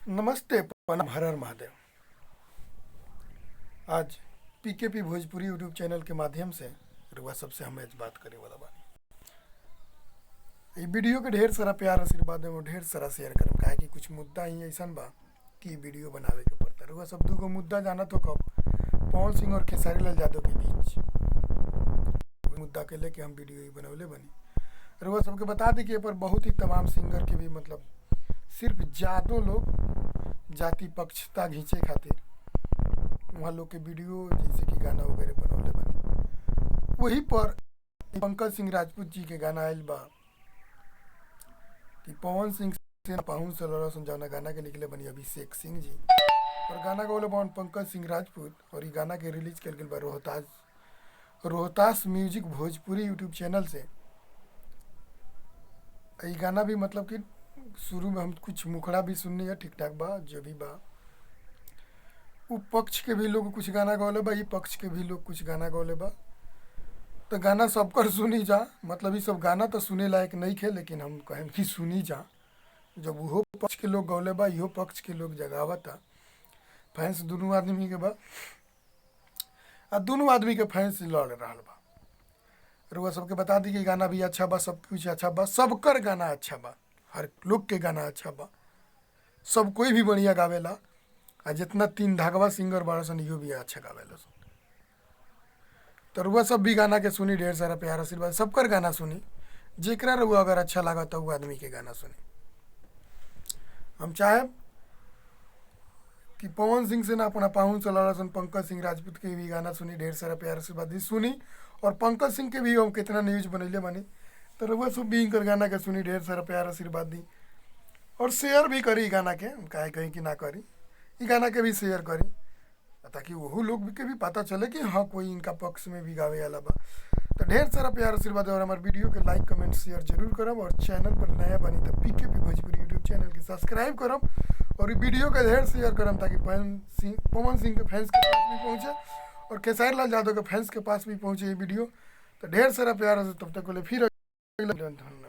नमस्ते प्रणाम हर हर महादेव। आज पीकेपी भोजपुरी यूट्यूब चैनल के माध्यम से रुआ सबसे हम आज बात करे वाला बानी। ये वीडियो के ढेर सारा प्यार आशीर्वाद में ढेर सारा शेयर करम काहे कि कुछ मुद्दा ही ऐसा बा कि वीडियो बनावे के पड़ता। रुआ सब दूगो मुद्दा जाना तो कब पवन सिंह और खेसारी लाल यादव के बीच मुद्दा के लेके हम वीडियो ही बनवले बनी। रुआ सबके बता दी कि पर बहुत ही तमाम सिंगर के भी मतलब सिर्फ जादो लोग जाति पक्षता घींचे खातिर वहाँ लोग के वीडियो जैसे कि गाना वगैरह बनौले बने। वही पर पंकज सिंह राजपूत जी के गाना आयल बा कि पवन सिंह से पाहुन से लड़ा समझाना गाना के लिखले बनी अभिषेक सिंह जी और गाना गौले बन पंकज सिंह राजपूत और ये गाना के रिलीज कर गया बा Rohtas music Bhojpuri YouTube channel से। ये गाना भी मतलब कि शुरू में हम कुछ मुखड़ा भी सुननी है, ठीक ठाक बा जो भी बा। वो पक्ष के भी लोग कुछ गाना गौले बा, ये पक्ष के भी लोग कुछ गाना गौले बा। तो गाना सबकर सुनी जा, मतलब ये सब गाना तो सुने लायक नहीं खे, लेकिन हम कहें कि सुनी जा। जब वो पक्ष के लोग गौले बा इहो पक्ष के लोग जगावता। फैंस दोनों आदमी के बा आ दोनों आदमी के फैंस लड़ रहा बा। रुआ सबके बता दी कि गाना भी अच्छा बा, सब कुछ अच्छा बा, सबकर गाना अच्छा बा, हर लोग के गाना अच्छा बा, सब कोई भी बढ़िया गावेला। आ जितना तीन धागवा सिंगर बाड़ा सन इहो भी अच्छा गावेला सन। तो रुआ सब भी गाना के सुनी, ढेर सारा प्यार आशीर्वाद, सबकर गाना सुनी, जेकरा रुआ अगर अच्छा लगा तो वो आदमी के गाना सुनी। हम चाहे कि पवन सिंह से ना अपना पाहुन चला सन पंकज सिंह राजपूत के भी गाना सुनी, ढेर सारा प्यार आशीर्वाद दी सुनी। और पंकज सिंह के भी हम कितना न्यूज बनैले बनी, तो रुआ सब भी इनकर गाना के सुनी, ढेर सारा प्यार आशीर्वाद दी और शेयर भी करी गाना के, काहे कहीं कि ना करी, ये गाना के भी शेयर करी ताकि वो लोग के भी पता चले कि हाँ कोई इनका पक्ष में भी गावे वाला बा। तो ढेर सारा प्यार आशीर्वाद और हमारे वीडियो के लाइक कमेंट शेयर जरूर करब। और चैनल पर नया बनी तो पीकेपी भोजपुरी यूट्यूब चैनल के सब्सक्राइब करब और वीडियो के ढेर शेयर करब ताकि पवन सिंह के फैंस के पास भी पहुँचे और खेसारी लाल यादव के फैंस के पास भी पहुँचे ये वीडियो। तो ढेर सारा प्यार तब तक के लिए फिर धन्यवाद।